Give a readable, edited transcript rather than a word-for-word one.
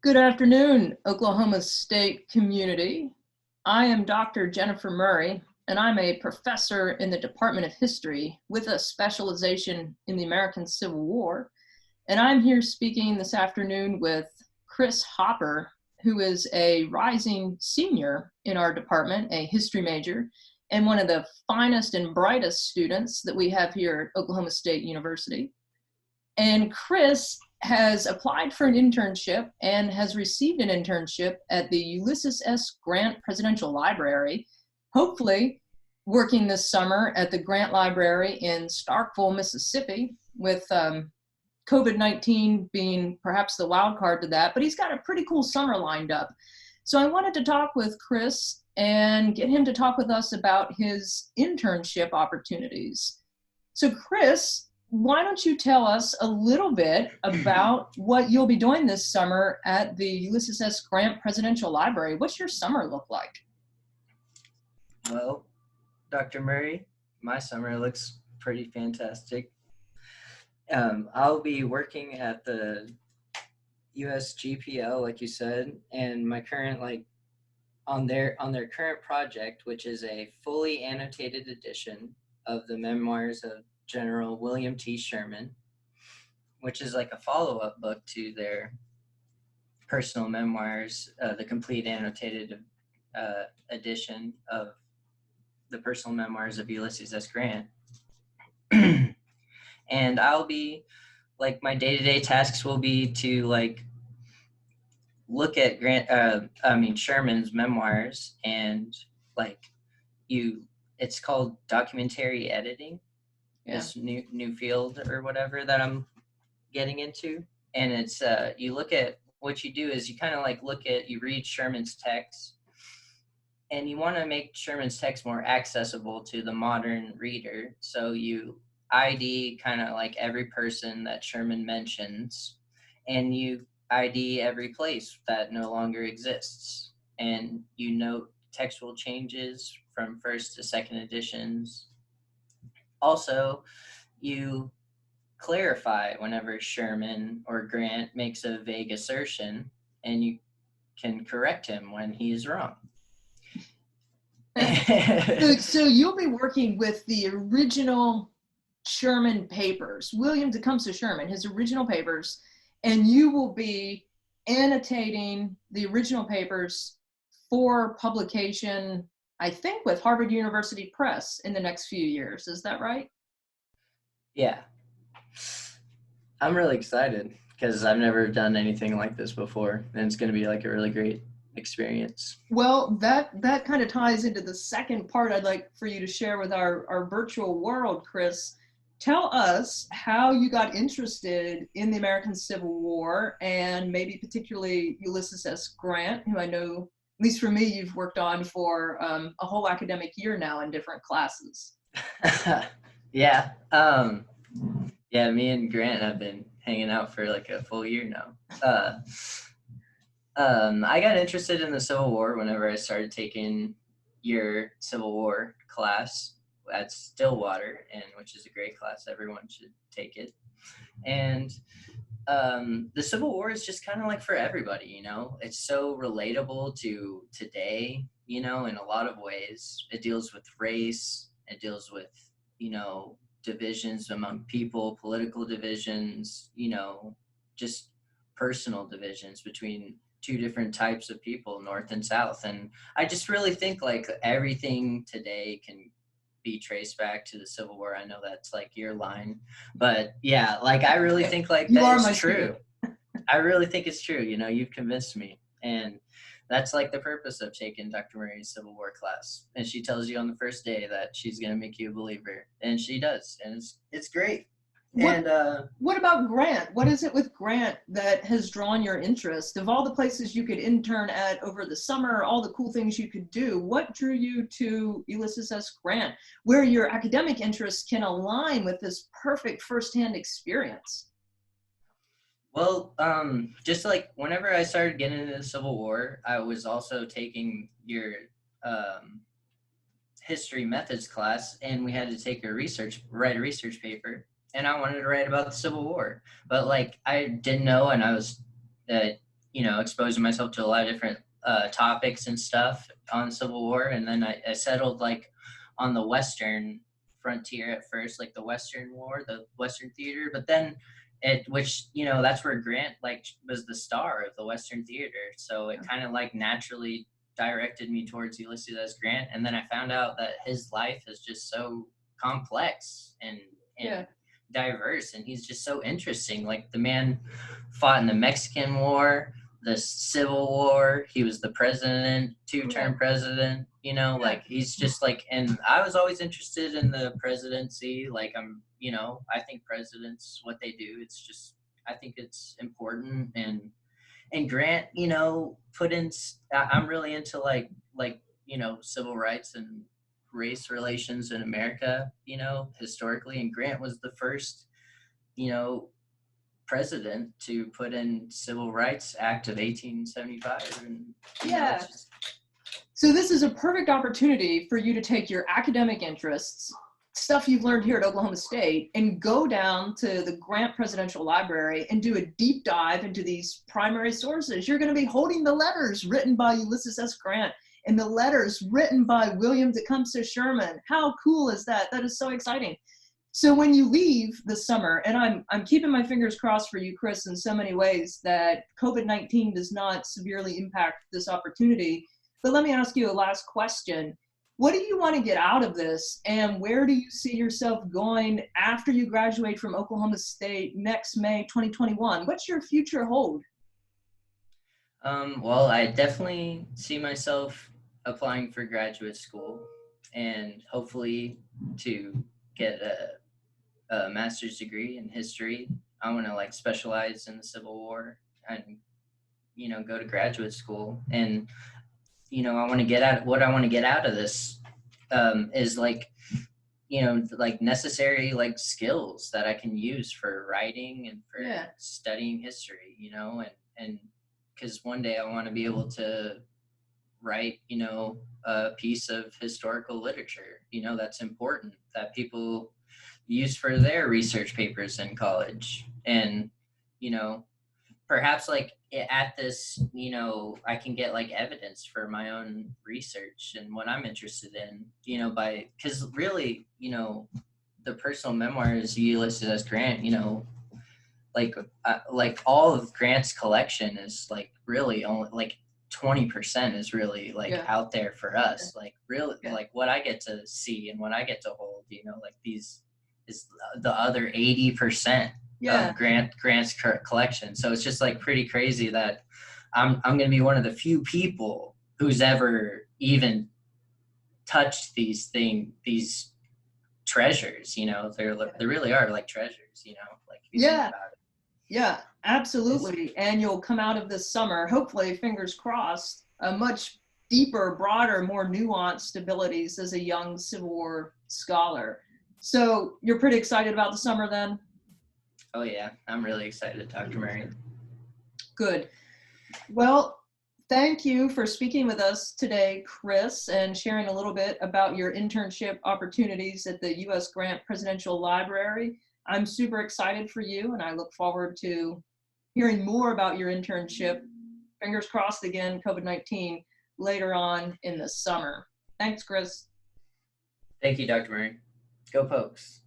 Good afternoon, Oklahoma State community. I am Dr. Jennifer Murray, and I'm a professor in the Department of History with a specialization in the American Civil War. And I'm here speaking this afternoon with Chris Hopper, who is a rising senior in our department, a history major, and one of the finest and brightest students that we have here at Oklahoma State University. And Chris has applied for an internship and has received an internship at the Ulysses S. Grant Presidential Library, hopefully working this summer at the Grant Library in Starkville, Mississippi, with COVID-19 being perhaps the wild card to that, but he's got a pretty cool summer lined up. So I wanted to talk with Chris and get him to talk with us about his internship opportunities. So Chris, why don't you tell us a little bit about what you'll be doing this summer at the Ulysses S. Grant Presidential Library? What's your summer look like? Well, Dr. Murray, my summer looks pretty fantastic. I'll be working at the USGPL, like you said, and my current, on their current project, which is a fully annotated edition of the memoirs of General William T. Sherman, which is like a follow-up book to their personal memoirs, the complete annotated edition of the personal memoirs of Ulysses S. Grant. And I'll be, my day-to-day tasks will be to look at Sherman's memoirs, and it's called documentary editing. Yeah. This new field or whatever that I'm getting into. And it's you look at, what you do is you kind of you read Sherman's text, and you want to make Sherman's text more accessible to the modern reader. So you ID kind of every person that Sherman mentions, and you ID every place that no longer exists. And you note textual changes from first to second editions. Also, you clarify whenever Sherman or Grant makes a vague assertion, and you can correct him when he's wrong. So you'll be working with the original Sherman papers, William Tecumseh Sherman, his original papers, and you will be annotating the original papers for publication, I think, with Harvard University Press in the next few years. Is that right? Yeah. I'm really excited because I've never done anything like this before, and it's going to be a really great experience. Well, that kind of ties into the second part I'd like for you to share with our virtual world, Chris. Tell us how you got interested in the American Civil War, and maybe particularly Ulysses S. Grant, who I know, at least for me, you've worked on for a whole academic year now in different classes. Yeah. Yeah, me and Grant have been hanging out for a full year now. I got interested in the Civil War whenever I started taking your Civil War class at Stillwater, which is a great class. Everyone should take it. And the Civil War is just kind of for everybody, It's so relatable to today, in a lot of ways. It deals with race. It deals with, divisions among people, political divisions, just personal divisions between two different types of people, North and South. And I just really think everything today can be traced back to the Civil War. I know that's your line, but yeah, I really think that is true. I really think it's true. You've convinced me, and that's the purpose of taking Dr. Murray's Civil War class. And she tells you on the first day that she's going to make you a believer, and she does, and it's great. What about Grant? What is it with Grant that has drawn your interest? Of all the places you could intern at over the summer, all the cool things you could do, what drew you to Ulysses S. Grant, where your academic interests can align with this perfect firsthand experience? Well, just whenever I started getting into the Civil War, I was also taking your history methods class, and we had to write a research paper. And I wanted to write about the Civil War, but I didn't know, and I was exposing myself to a lot of different topics and stuff on Civil War. And then I settled like on the Western frontier at first, like the Western War, the Western theater. But then that's where Grant like was the star of the Western theater. So it kind of like naturally directed me towards Ulysses S. Grant. And then I found out that his life is just so complex and Yeah. diverse, and he's just so interesting. Like the man fought in the Mexican War, the Civil War. He was the president, two-term president. Like he's just like, and I was always interested in the presidency. Like I think presidents, what they do, I think it's important. And Grant, I'm really into civil rights and race relations in America, historically. And Grant was the first, president to put in Civil Rights Act of 1875. And Yeah. So this is a perfect opportunity for you to take your academic interests, stuff you've learned here at Oklahoma State, and go down to the Grant Presidential Library and do a deep dive into these primary sources. You're going to be holding the letters written by Ulysses S. Grant and the letters written by William Tecumseh Sherman. How cool is that? That is so exciting. So when you leave this summer, and I'm keeping my fingers crossed for you, Chris, in so many ways that COVID-19 does not severely impact this opportunity. But let me ask you a last question. What do you want to get out of this, and where do you see yourself going after you graduate from Oklahoma State next May 2021? What's your future hold? Well, I definitely see myself applying for graduate school and hopefully to get a master's degree in history. I want to like specialize in the Civil War and, go to graduate school. And, I want to get out, what I want to get out of this is like, like necessary like skills that I can use for writing and for studying history, and because one day I want to be able to write, a piece of historical literature, that's important that people use for their research papers in college. And, perhaps like at this, I can get like evidence for my own research and what I'm interested in, because really, the personal memoirs of Ulysses S. Grant, like all of Grant's collection is like really only like 20% is really like out there for us. Like really, like what I get to see and what I get to hold, like these is the other 80% of Grant's collection. So it's just like pretty crazy that I'm going to be one of the few people who's ever even touched these treasures, they really are like treasures, like if you think about it. Yeah, absolutely. And you'll come out of this summer, hopefully, fingers crossed, a much deeper, broader, more nuanced abilities as a young Civil War scholar. So you're pretty excited about the summer then? Oh yeah, I'm really excited, Dr. Murray. Good. Well, thank you for speaking with us today, Chris, and sharing a little bit about your internship opportunities at the U.S. Grant Presidential Library. I'm super excited for you, and I look forward to hearing more about your internship. Fingers crossed again, COVID-19, later on in the summer. Thanks, Chris. Thank you, Dr. Murray. Go Pokes.